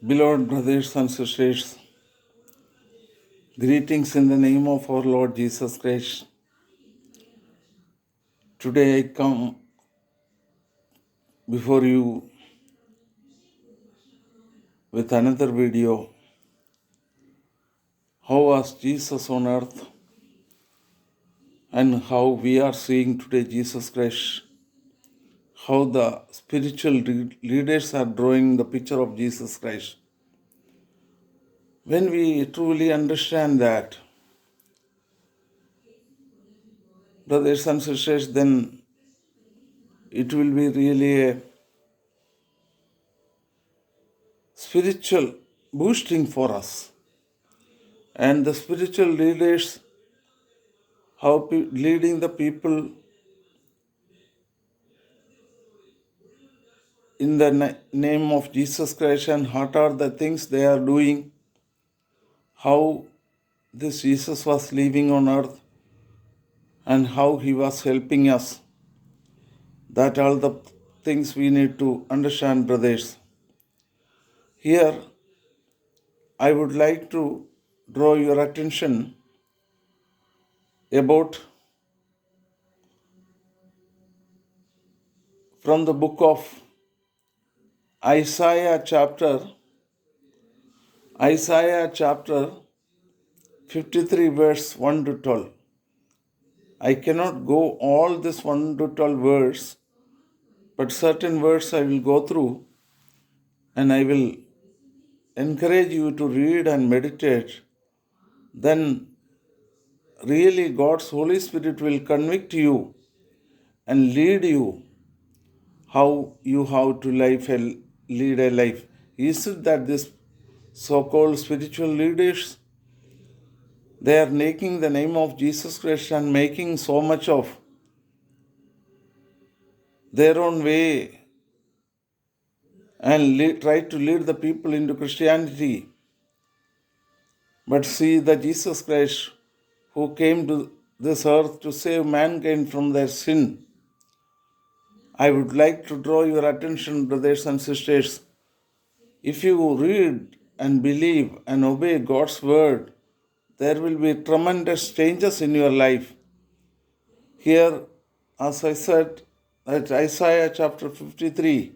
Beloved brothers and sisters, greetings in the name of our Lord Jesus Christ. Today I come before you with another video. How was Jesus on earth and how we are seeing today Jesus Christ. How the spiritual leaders are drawing the picture of Jesus Christ. When we truly understand that, brothers and sisters, then it will be really a spiritual boosting for us. And the spiritual leaders, how leading the people in the name of Jesus Christ, and what are the things they are doing, how this Jesus was living on earth and how he was helping us. That all the things we need to understand, brothers. Here, I would like to draw your attention about from the book of Isaiah chapter 53 verse 1 to 12. I cannot go all this 1 to 12 verse, but certain words I will go through and I will encourage you to read and meditate. Then really God's Holy Spirit will convict you and lead you how you have to lead a life. Is it that this so-called spiritual leaders, they are making the name of Jesus Christ and making so much of their own way and try to lead the people into Christianity? But see the Jesus Christ who came to this earth to save mankind from their sin. I would like to draw your attention, brothers and sisters. If you read and believe and obey God's word, there will be tremendous changes in your life. Here, as I said, at Isaiah chapter 53,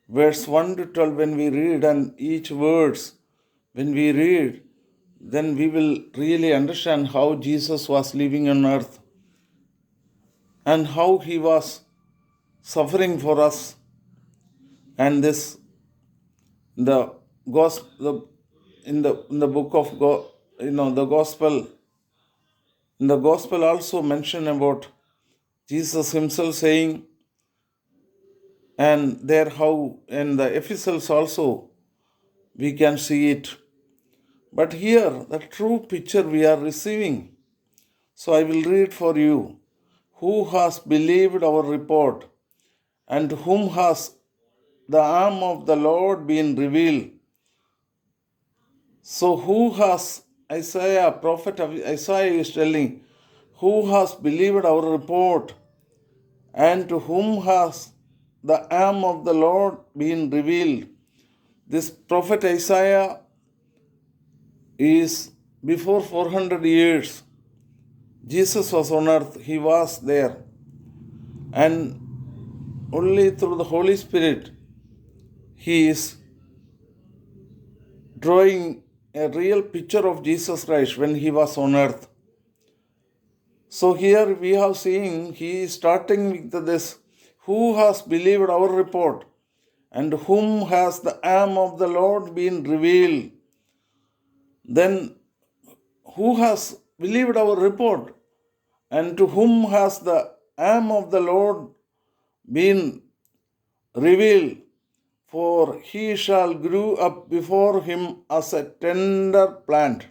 verse 1 to 12, when we read and each words, when we read, then we will really understand how Jesus was living on earth and how he was suffering for us. And this, the gospel, in the book of God, the gospel, in the gospel also mention about Jesus himself saying, and there how in the epistles also we can see it. But here the true picture we are receiving. So I will read for you. Who has believed our report, and whom has the arm of the Lord been revealed? So who has, prophet of Isaiah is telling, who has believed our report, and to whom has the arm of the Lord been revealed? This prophet Isaiah is before 400 years. Jesus was on earth, he was there. And only through the Holy Spirit, he is drawing a real picture of Jesus Christ when he was on earth. So here we have seen he is starting with this, who has believed our report, and whom has the arm of the Lord been revealed? Then who has believed our report, and to whom has the arm of the Lord been revealed? For he shall grow up before him as a tender plant.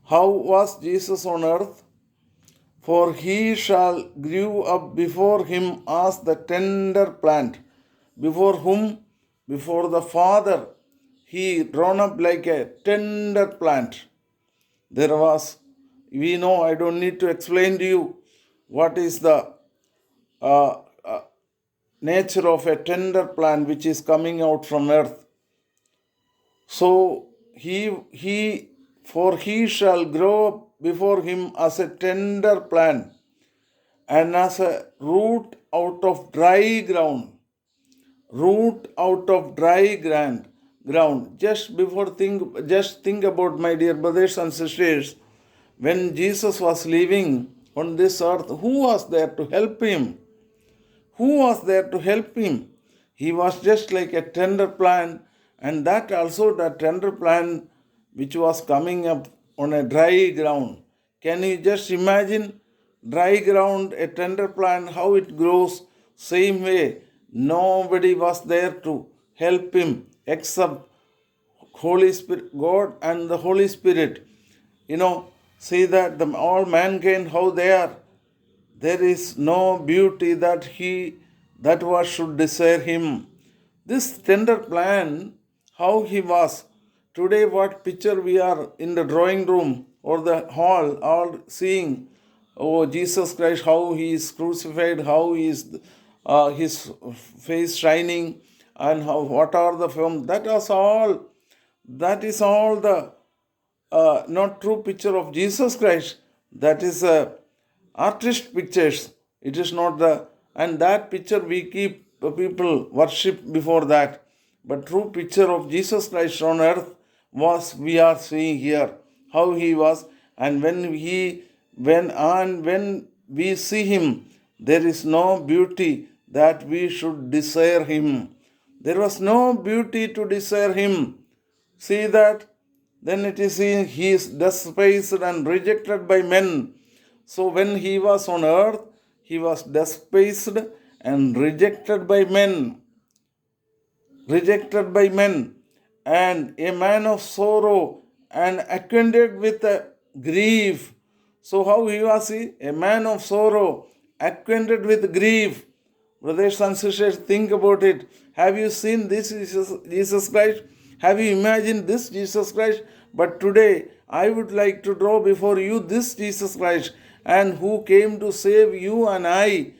How was Jesus on earth? For he shall grow up before him as the tender plant. Before whom? Before the Father. He grown up like a tender plant. There was, we know, I don't need to explain to you what is the nature of a tender plant which is coming out from earth. So for he shall grow up before him as a tender plant and as a root out of dry ground. Root out of dry ground. Just think about, my dear brothers and sisters, when Jesus was living on this earth, who was there to help him? Who was there to help him? He was just like a tender plant, and that also the tender plant which was coming up on a dry ground. Can you just imagine dry ground, a tender plant, how it grows? Same way, nobody was there to help him except Holy Spirit, God and the Holy Spirit. See that all mankind, how they are. There is no beauty that was should desire him. This tender plant, how he was. Today, what picture we are in the drawing room or the hall, all seeing, oh, Jesus Christ, how he is crucified, how he is his face shining, and how what are the film. That is all the not true picture of Jesus Christ. That is artist pictures. It is not and that picture we keep people worship before that. But true picture of Jesus Christ on earth was we are seeing here, how he was. And when we see him, there is no beauty that we should desire him. There was no beauty to desire him. See that? Then it is he is despised and rejected by men. So when he was on earth, he was despised and rejected by men. And a man of sorrow and acquainted with grief. So how he was a man of sorrow, acquainted with grief. Brothers and sisters, think about it. Have you seen this Jesus Christ? Have you imagined this Jesus Christ? But today, I would like to draw before you this Jesus Christ, and who came to save you and I.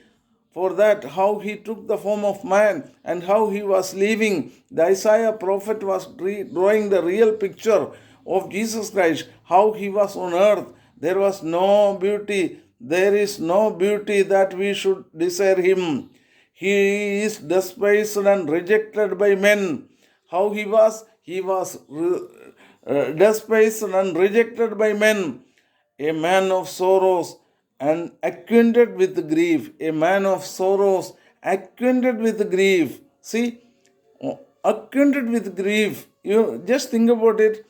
For that, how he took the form of man and how he was living. The Isaiah prophet was drawing the real picture of Jesus Christ, how he was on earth. There was no beauty. There is no beauty that we should desire him. He is despised and rejected by men. How he was? He was despised and rejected by men. A man of sorrows and acquainted with grief. A man of sorrows, acquainted with grief. See, acquainted with grief. You just think about it.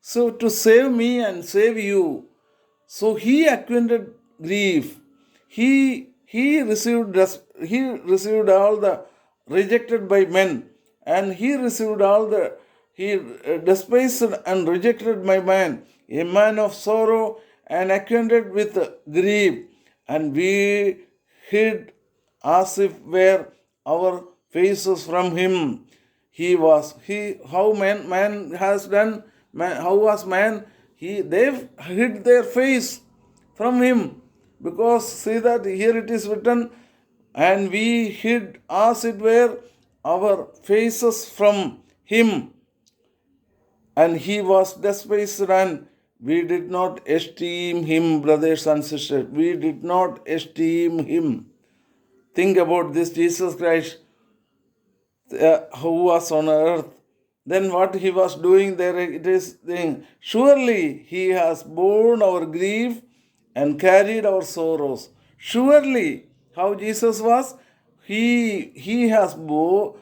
So to save me and save you. So he acquainted grief. He received all the rejected by men, and he received all the despised and rejected by man. A man of sorrow and acquainted with grief, and we hid as if were our faces from him. How man has done. How was man? They've hid their face from him, because see that here it is written, and we hid as it were our faces from him. And he was despised, and we did not esteem him, brothers and sisters. We did not esteem him. Think about this Jesus Christ, who was on earth. Then what he was doing there, it is saying, surely he has borne our grief and carried our sorrows. Surely, how Jesus was? He has borne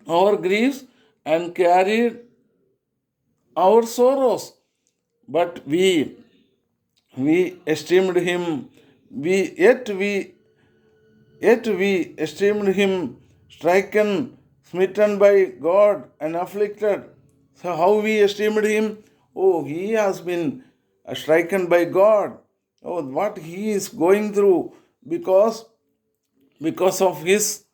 our griefs and carried our sorrows. But we esteemed him. Yet we esteemed him stricken, smitten by God, and afflicted. So how we esteemed him? Oh, he has been stricken by God. Oh, what he is going through because of his.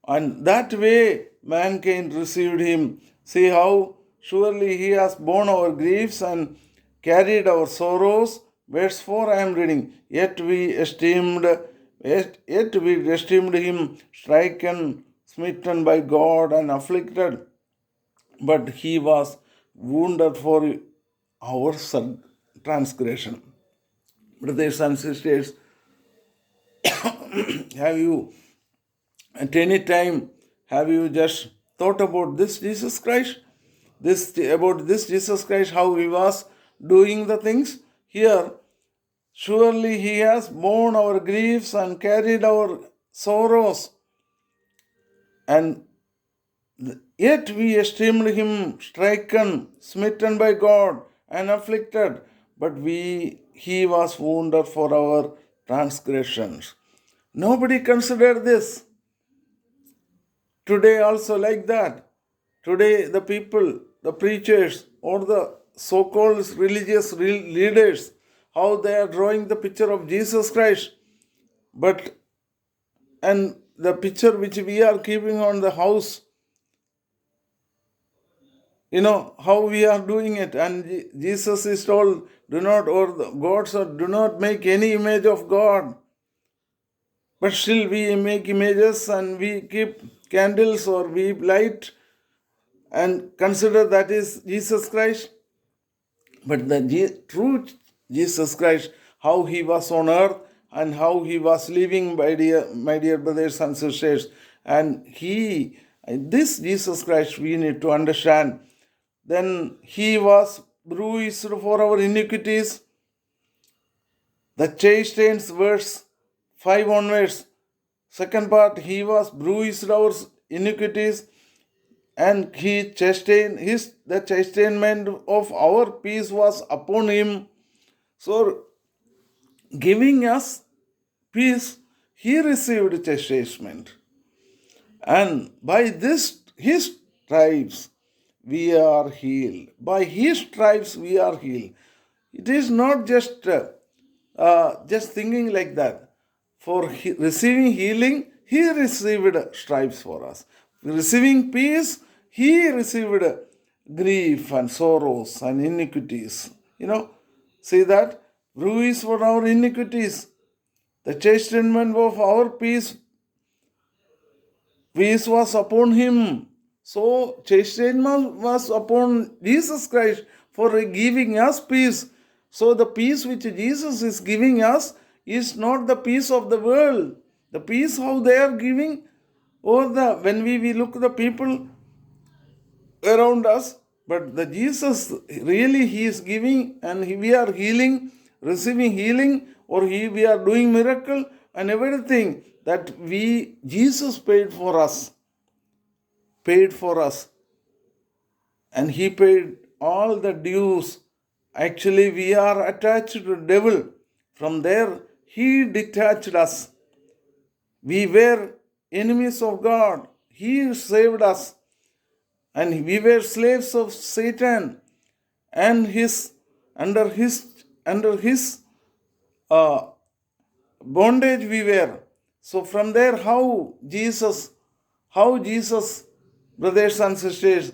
And that way mankind received him. See how surely he has borne our griefs and carried our sorrows. Verse 4 I am reading. Yet we esteemed him stricken, smitten by God, and afflicted. but he was wounded for our transgression. Brothers and sisters, have you at any time have you just thought about this Jesus Christ? This Jesus Christ, how he was doing the things here? Surely he has borne our griefs and carried our sorrows, and yet we esteemed him stricken, smitten by God, and afflicted. But he was wounded for our transgressions. Nobody considered this. Today also like that. Today the people, the preachers, or the so-called religious leaders, how they are drawing the picture of Jesus Christ, but and the picture which we are keeping on the house, how we are doing it, and Jesus is told, do not, or the gods, or do not make any image of God. But still we make images and we keep candles or we light and consider that is Jesus Christ. But the true Jesus Christ, how he was on earth and how he was living, my dear brothers and sisters, and this Jesus Christ we need to understand. Then he was bruised for our iniquities. The chastened, verse 5 onwards. Second part, he was bruised our iniquities, and the chastisement of our peace was upon him. So, giving us peace, he received chastisement. And by his stripes, we are healed. By his stripes, we are healed. It is not just thinking like that. For receiving healing, he received stripes for us. Receiving peace, he received grief and sorrows and iniquities. See that? Bruised for our iniquities. The chastisement of our peace was upon him. So, chastisement was upon Jesus Christ for giving us peace. So, the peace which Jesus is giving us is not the peace of the world. The peace how they are giving, or when we look the people around us, but the Jesus really he is giving, and we are healing, receiving healing, or we are doing miracle and everything that Jesus paid for us, and he paid all the dues. Actually, we are attached to the devil. From there, he detached us. We were enemies of God. He saved us. And we were slaves of Satan and under his bondage we were. So from there, how Jesus, brothers and sisters,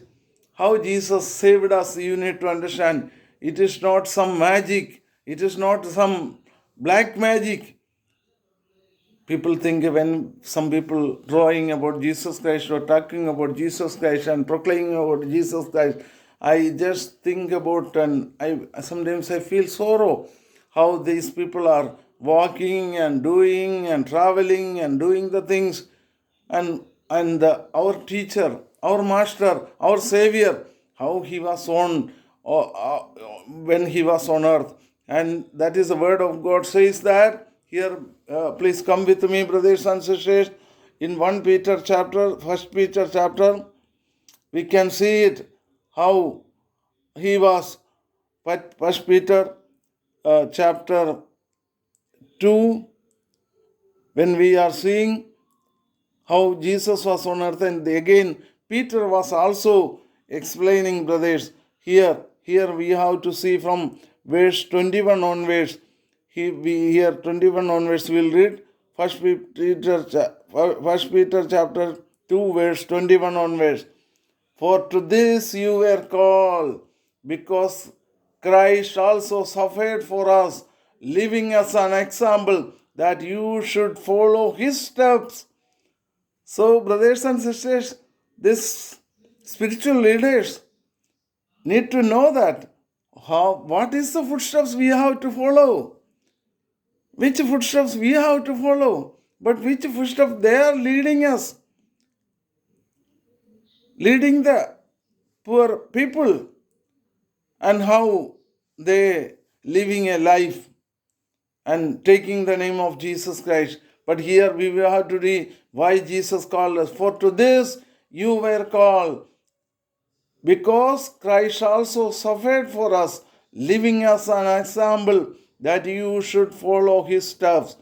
how Jesus saved us, you need to understand. It is not some magic. It is not some black magic. People think when some people drawing about Jesus Christ or talking about Jesus Christ and proclaiming about Jesus Christ, I just think about, and sometimes I feel sorrow how these people are walking and doing and traveling and doing the things, and our teacher, our master, our savior, how he was on when he was on earth. And that is the word of God says that here. Please come with me, brothers and sisters, in 1 Peter chapter, we can see it, how he was. But 1 Peter chapter 2, when we are seeing how Jesus was on earth, and again Peter was also explaining, brothers. Here we have to see from verse 21 onwards. Here 21 onwards we'll read. First Peter chapter 2 verse 21 onwards. For to this you were called, because Christ also suffered for us, leaving us an example that you should follow his steps. So, brothers and sisters, this spiritual leaders need to know that what is the footsteps we have to follow, which footsteps we have to follow, but which footsteps they are leading us, leading the poor people, and how they living a life and taking the name of Jesus Christ. But here we will have to read why Jesus called us. For to this you were called, because Christ also suffered for us, leaving us an example that you should follow his steps.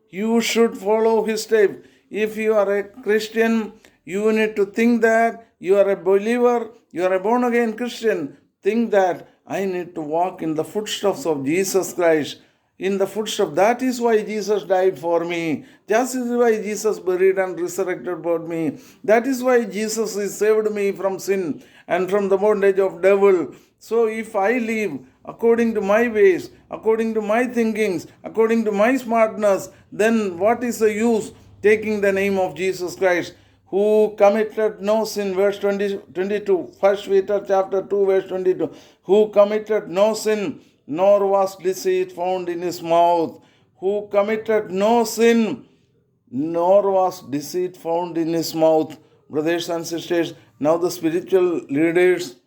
You should follow his steps. If you are a Christian, you need to think that you are a believer, you are a born again Christian. Think that I need to walk in the footsteps of Jesus Christ. In the footsteps. That is why Jesus died for me. That is why Jesus buried and resurrected for me. That is why Jesus has saved me from sin and from the bondage of devil. So if I live according to my ways, according to my thinkings, according to my smartness, then what is the use taking the name of Jesus Christ, who committed no sin, verse 22, 1 Peter chapter 2, verse 22, who committed no sin, nor was deceit found in his mouth, who committed no sin, nor was deceit found in his mouth. Brothers and sisters, now the spiritual leaders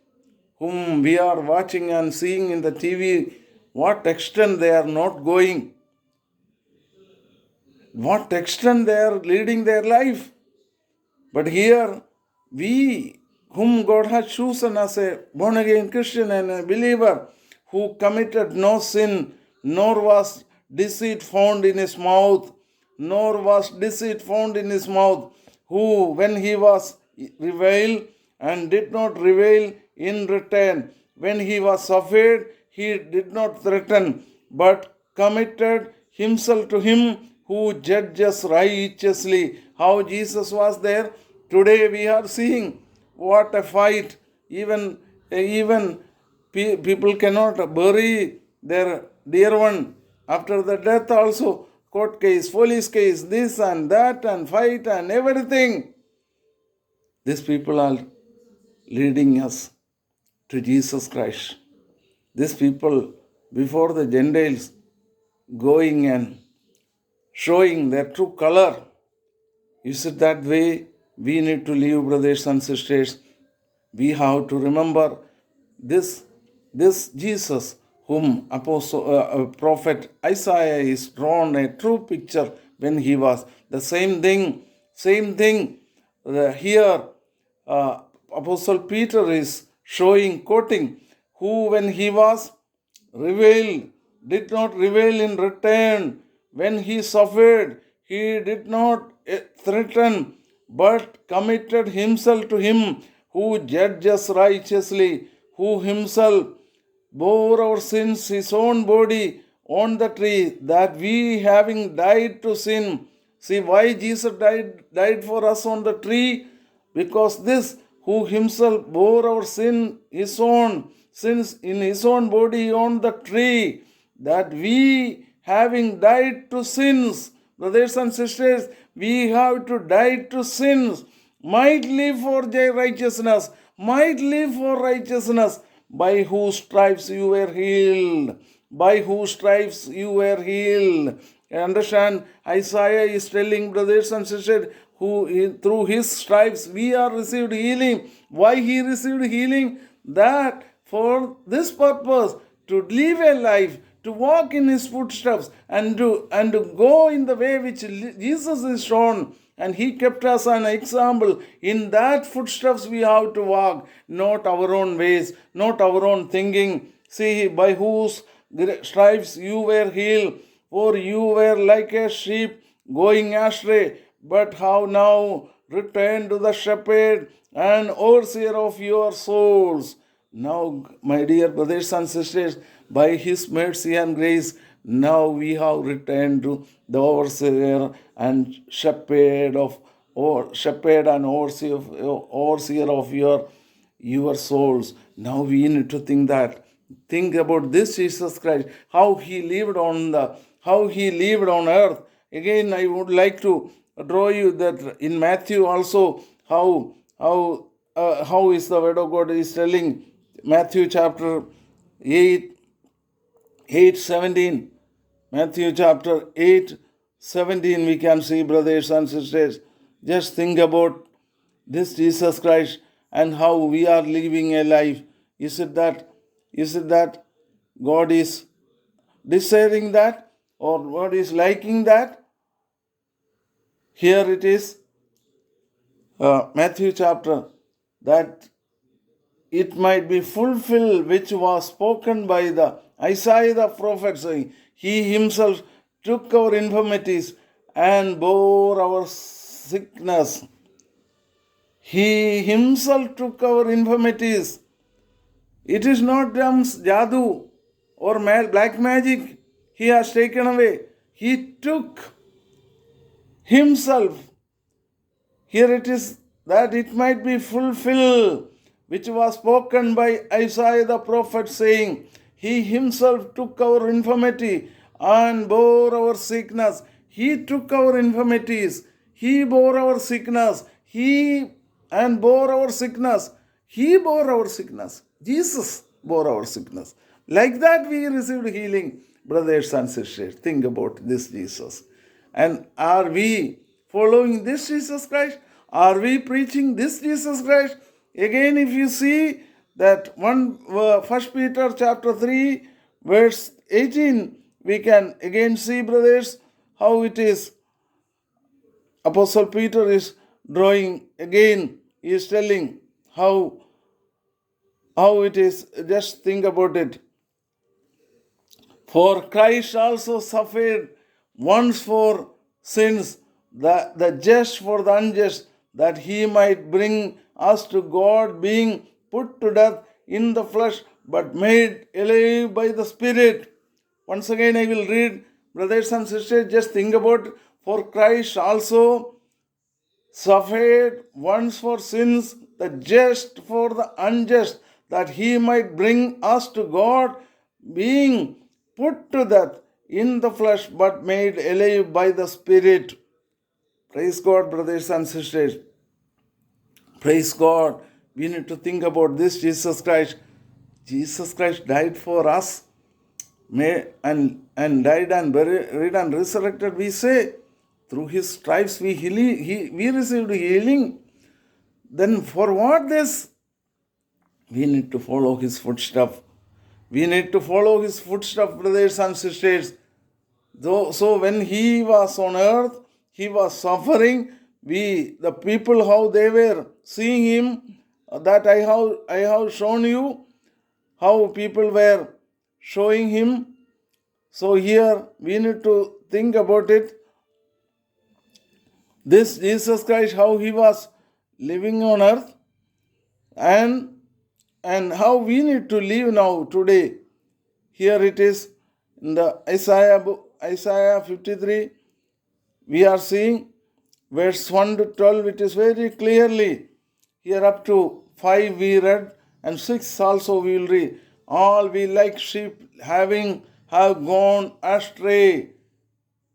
whom we are watching and seeing in the TV, what extent they are not going, what extent they are leading their life. But here, we whom God has chosen as a born again Christian and a believer, who committed no sin, nor was deceit found in his mouth, nor was deceit found in his mouth, who, when he was reviled, and did not revile in return, when he was suffered, he did not threaten, but committed himself to him who judges righteously. How Jesus was there. Today we are seeing what a fight. Even people cannot bury their dear one after the death also. Court case, police case, this and that, and fight and everything. These people are leading us to Jesus Christ. These people, before the Gentiles, going and showing their true color. Is it that way we need to live, brothers and sisters? We have to remember this Jesus whom prophet Isaiah is drawn a true picture when he was. The same thing here Apostle Peter is quoting, who when he was reviled, did not revile in return. When he suffered, he did not threaten, but committed himself to him who judges righteously, who himself bore our sins, his own body on the tree, that we having died to sin. See why Jesus died for us on the tree? Because this, who himself bore our sin, his own sins in his own body on the tree, that we having died to sins, brothers and sisters, we have to die to sins, might live for their righteousness, might live for righteousness, by whose stripes you were healed. By whose stripes you were healed. Understand, Isaiah is telling, brothers and sisters, through his stripes we are received healing. Why he received healing? That for this purpose, to live a life, to walk in his footsteps, and to go in the way which Jesus is shown. And he kept us an example. In that footsteps we have to walk, not our own ways, not our own thinking. See, by whose stripes you were healed, for you were like a sheep going astray, but have now returned to the shepherd and overseer of your souls. Now, my dear brothers and sisters, by his mercy and grace, now we have returned to the overseer and shepherd and overseer of your souls. Now we need to think about this Jesus Christ, how he lived on earth. Again, I would like to draw you that in Matthew also, how how is the word of God is telling Matthew chapter 8, 17. Matthew chapter 8, 17, we can see, brothers and sisters. Just think about this Jesus Christ and how we are living a life. Is it that God is desiring that, or God is liking that? Here it is, Matthew chapter, that it might be fulfilled which was spoken by the Isaiah the prophet, saying, He himself took our infirmities and bore our sickness. He himself took our infirmities. It is not jadoo or black magic he has taken away. He took himself. Here it is, that it might be fulfilled which was spoken by Isaiah the prophet, saying, He himself took our infirmity and bore our sickness. He took our infirmities. He bore our sickness. He bore our sickness. He bore our sickness. Jesus bore our sickness. Like that we received healing, brothers and sisters. Think about this Jesus. And are we following this Jesus Christ? Are we preaching this Jesus Christ? Again, if you see that 1 Peter chapter 3, verse 18, we can again see, brothers, how it is. Apostle Peter is drawing again. He is telling how it is. Just think about it. For Christ also suffered once for sins, the just for the unjust, that he might bring us to God, being put to death in the flesh, but made alive by the Spirit. Once again I will read, brothers and sisters, just think about it. For Christ also suffered once for sins, the just for the unjust, that he might bring us to God, being put to death in the flesh, but made alive by the Spirit. Praise God, brothers and sisters. Praise God. We need to think about this Jesus Christ. Jesus Christ died for us, and died and buried and resurrected, we say. Through his stripes we received healing. Then for what this? We need to follow his footsteps. We need to follow his footsteps, brothers and sisters. So when he was on earth, he was suffering. The people, how they were seeing him, that I have shown you, how people were showing him. So here we need to think about it. This Jesus Christ, how he was living on earth, and how we need to live now today. Here it is in the Isaiah 53. We are seeing verse 1 to 12. It is very clearly here, up to 5 we read, and 6 also we will read. All we like sheep have gone astray.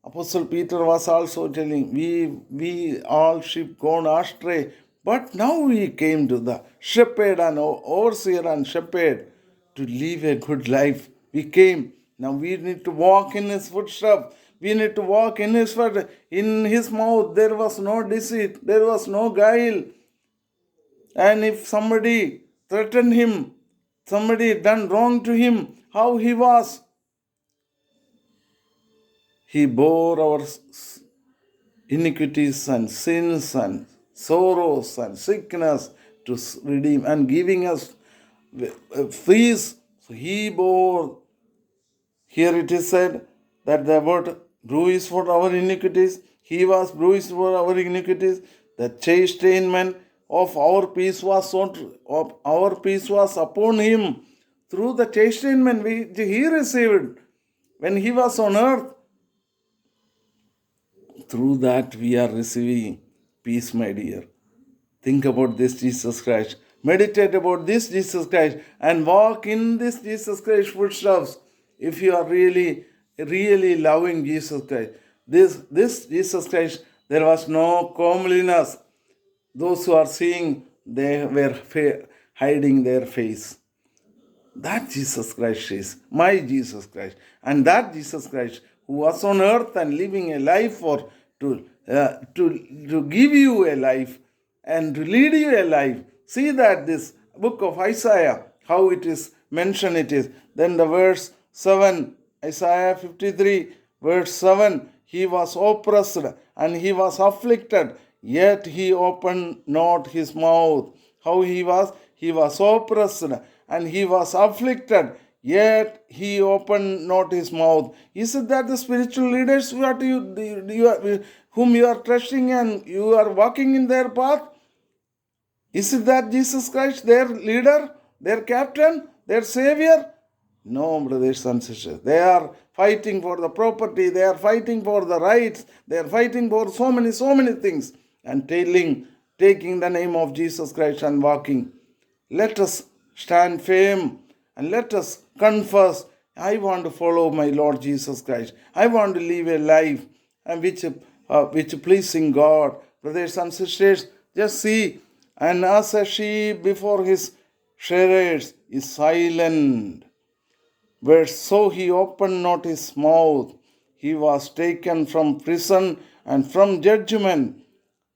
Apostle Peter was also telling, we all sheep gone astray. But now we came to the shepherd and overseer and shepherd to live a good life. We came. Now we need to walk in his footsteps. We need to walk in his footsteps. In his mouth there was no deceit. There was no guile. And if somebody threatened him, somebody done wrong to him, how he was? He bore our iniquities and sins and sorrows and sickness to redeem, and giving us peace. So he bore. Here it is said that the word bruised for our iniquities. He was bruised for our iniquities. The chastisement of our peace was upon him. Through the chastisement he received when he was on earth, through that we are receiving peace, my dear. Think about this Jesus Christ. Meditate about this Jesus Christ and walk in this Jesus Christ footsteps. If you are really, really loving Jesus Christ, this Jesus Christ, there was no comeliness. Those who are seeing they were hiding their face. That Jesus Christ is my Jesus Christ. And that Jesus Christ who was on earth and living a life for to give you a life and to lead you a life. See that this book of Isaiah, how it is mentioned it is. Then the verse 7, Isaiah 53, verse 7, he was oppressed and he was afflicted, yet he opened not his mouth. How he was? He was oppressed and he was afflicted, yet he opened not his mouth. Is it that the spiritual leaders whom you are trusting and you are walking in their path? Is it that Jesus Christ, their leader, their captain, their savior? No, brothers and sisters. They are fighting for the property, they are fighting for the rights, they are fighting for so many things, and taking the name of Jesus Christ and walking. Let us stand firm and let us confess, I want to follow my Lord Jesus Christ. I want to live a life which pleasing God. Brothers and sisters, just see, and as a sheep before his shearers is silent, where so he opened not his mouth, he was taken from prison and from judgment.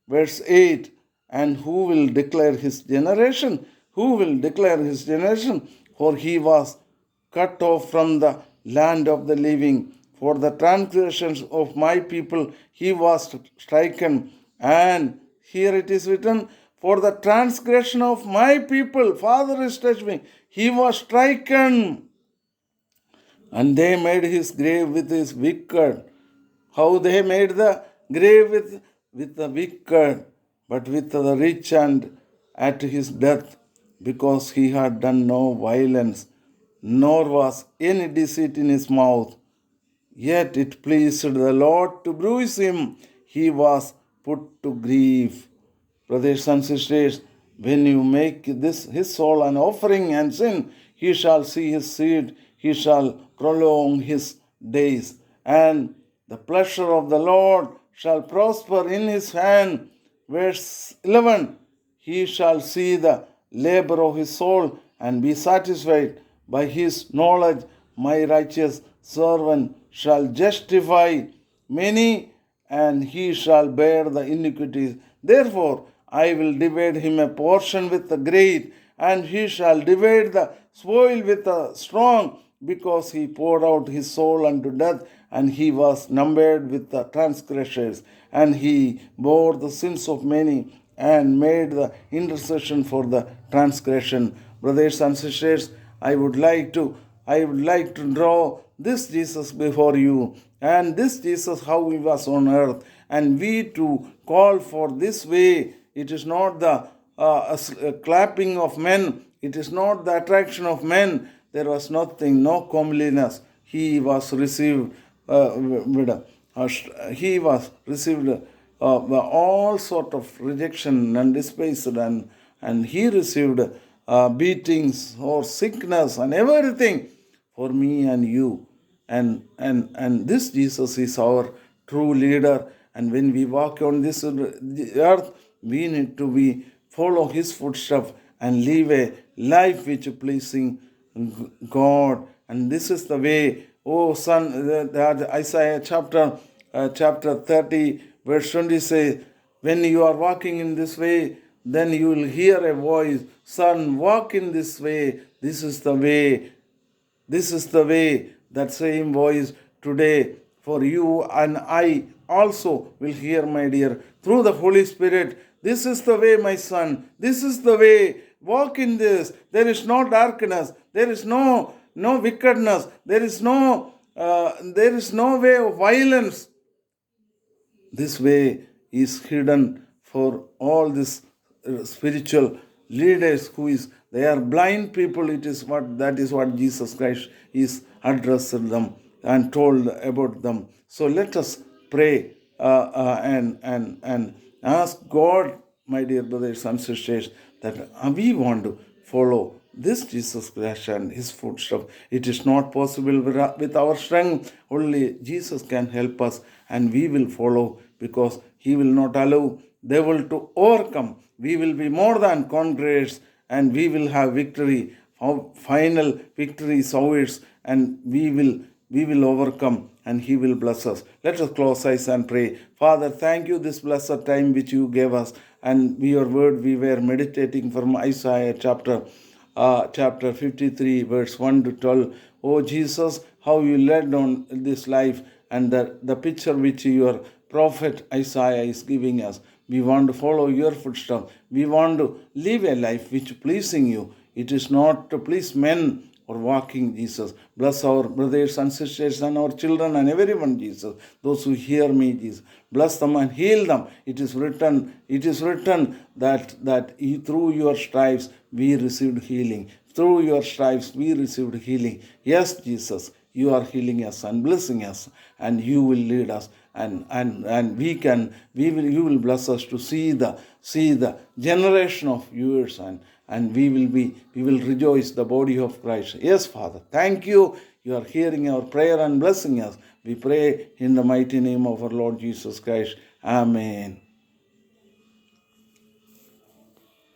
Verse 8, and who will declare his generation? Who will declare his generation? For he was cut off from the land of the living. For the transgressions of my people he was stricken. And here it is written, for the transgression of my people, Father is touched me, he was stricken. And they made his grave with his wicked. How they made the grave with the wicked, but with the rich and at his death, because he had done no violence, nor was any deceit in his mouth. Yet it pleased the Lord to bruise him. He was put to grief. Brothers and sisters, when you make this his soul an offering and sin, he shall see his seed, he shall prolong his days, and the pleasure of the Lord shall prosper in his hand. Verse 11, he shall see the labor of his soul and be satisfied. By his knowledge, my righteous servant shall justify many, and he shall bear the iniquities. Therefore, I will divide him a portion with the great, and he shall divide the spoil with the strong, because he poured out his soul unto death, and he was numbered with the transgressors, and he bore the sins of many, and made the intercession for the transgression. Brothers and sisters, I would like to draw this Jesus before you, and this Jesus how he was on earth, and we to call for this way. It is not the clapping of men, it is not the attraction of men. There was nothing, no comeliness. He was received he was received all sort of rejection and despised, and he received beatings or sickness and everything for me and you. And this Jesus is our true leader. And when we walk on this earth, we need to follow his footsteps and live a life which is pleasing God. And this is the way, oh son, that Isaiah chapter 30, verse 20 says, when you are walking in this way, then you will hear a voice, son, walk in this way. This is the way. This is the way. That same voice today for you and I also will hear, my dear, through the Holy Spirit. This is the way, my son. This is the way. Walk in this. There is no darkness. There is no wickedness. There is no way of violence. This way is hidden for all these spiritual leaders they are blind people. That is what Jesus Christ is addressed them and told about them. So let us pray and ask God, my dear brothers and sisters, that we want to follow this Jesus Christ and his footsteps. It is not possible with our strength. Only Jesus can help us, and we will follow, because he will not allow devil to overcome. we will be more than conquerors, and we will have victory. Final victory is ours, and we will overcome, and He will bless us. Let us close eyes and pray. Father, thank you this blessed time which you gave us, and your word we were meditating from Isaiah chapter 53, verse 1 to 12. Oh Jesus, how you led on this life, and the picture which your prophet Isaiah is giving us. We want to follow your footsteps. We want to live a life which pleasing you. It is not to please men or walking, Jesus. Bless our brothers and sisters and our children and everyone, Jesus. Those who hear me, Jesus. Bless them and heal them. It is written that through your stripes we received healing. Through your stripes we received healing. Yes, Jesus, you are healing us and blessing us, and you will lead us, and you will bless us to see the generation of yours, and we will rejoice the body of Christ. Yes, Father, thank you. You are hearing our prayer and blessing us. We pray in the mighty name of our Lord Jesus Christ. Amen.